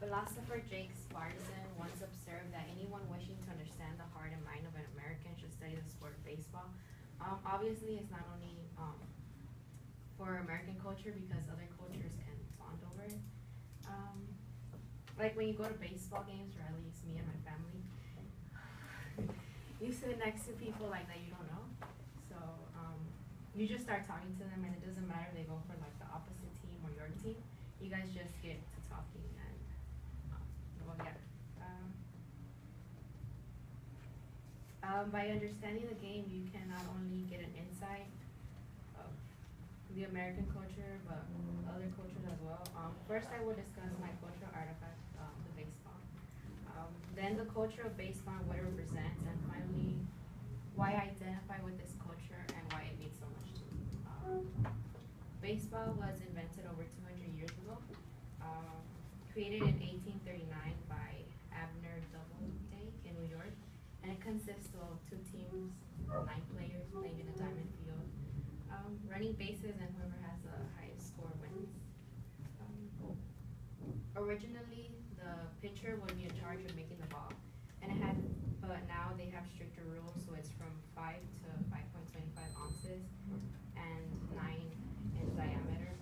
Philosopher Jake Spartan once observed that anyone wishing to understand the heart and mind of an American should study the sport of baseball. Obviously, it's not only for American culture because other cultures can bond over it. Like when you go to baseball games, or at least me and my family, you sit next to people like that you don't know. So you just start talking to them, and it doesn't matter if they go for like the opposite team or your team. You guys just get to talking, and well, yeah. By understanding the game, you can not only get an insight of the American culture, but other cultures as well. First, I will discuss my cultural artifact, the baseball. Then the culture of baseball and what it represents, and finally, why I identify with this culture and why it means so much to me. Baseball was invented over 200 years ago, created in 1839 by Abner Doubleday in New York, and it consists of two teams, 9 players playing in a diamond field, running bases, and whoever has the highest score wins. Originally, the pitcher would be in charge of making the ball, but now they have stricter rules, so it's from 5 to 5.25 ounces and 9 in diameter.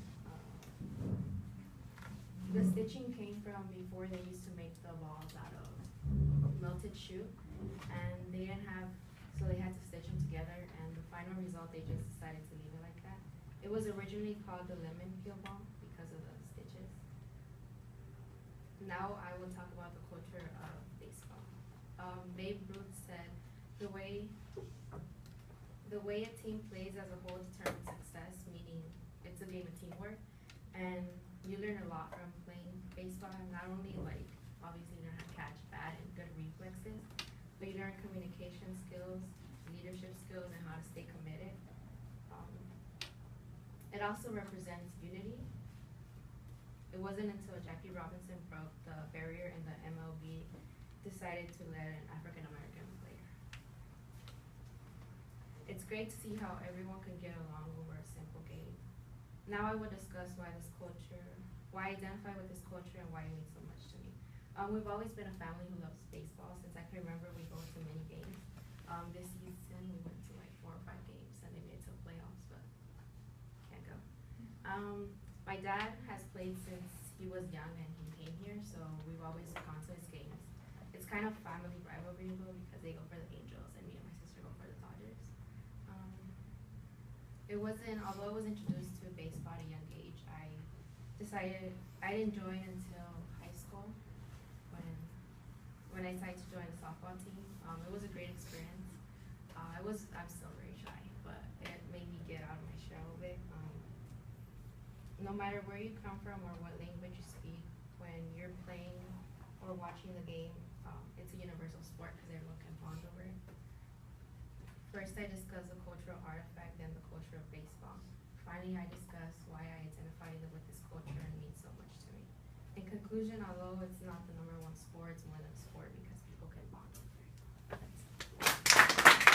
The stitching came from before they used to make the balls out of melted shoe, and they didn't have, so they had to stitch them together, and the final result, they just decided to leave it like that. It was originally called the lemon peel ball because of the stitches. Now I will talk about the culture of baseball. Babe Ruth said, the way a team plays as a whole determines success, meaning it's a game of teamwork, and you learn a lot from playing baseball. Not only like obviously you learn how to catch, bat, and good reflexes, but you learn communication skills, leadership skills, and how to stay committed. It also represents unity. It wasn't until Jackie Robinson broke the barrier in the MLB decided to let an African American player. It's great to see how everyone can get along over a simple game. Now I will discuss why I identify with this culture and why it means so much to me. We've always been a family who loves baseball. Since I can remember, we go to many games. This season we went to like 4 or 5 games, and they made it to the playoffs, but can't go. My dad has played since he was young and he came here, so we've always gone to his games. It's kind of family rivalry though, because they go for the Angels and me and my sister go for the Dodgers. Although I was introduced to baseball at a young age, I decided I didn't join until high school when I decided to join the softball team. It was a great experience. I'm still very shy, but it made me get out of my shell a bit. No matter where you come from or what language you speak, when you're playing or watching the game, it's a universal sport because everyone can bond over it. First, I discuss the cultural artifact and the culture of baseball. Finally, I discuss why I identify with this culture and means so much to me. In conclusion, although it's not the #1 sport, it's more than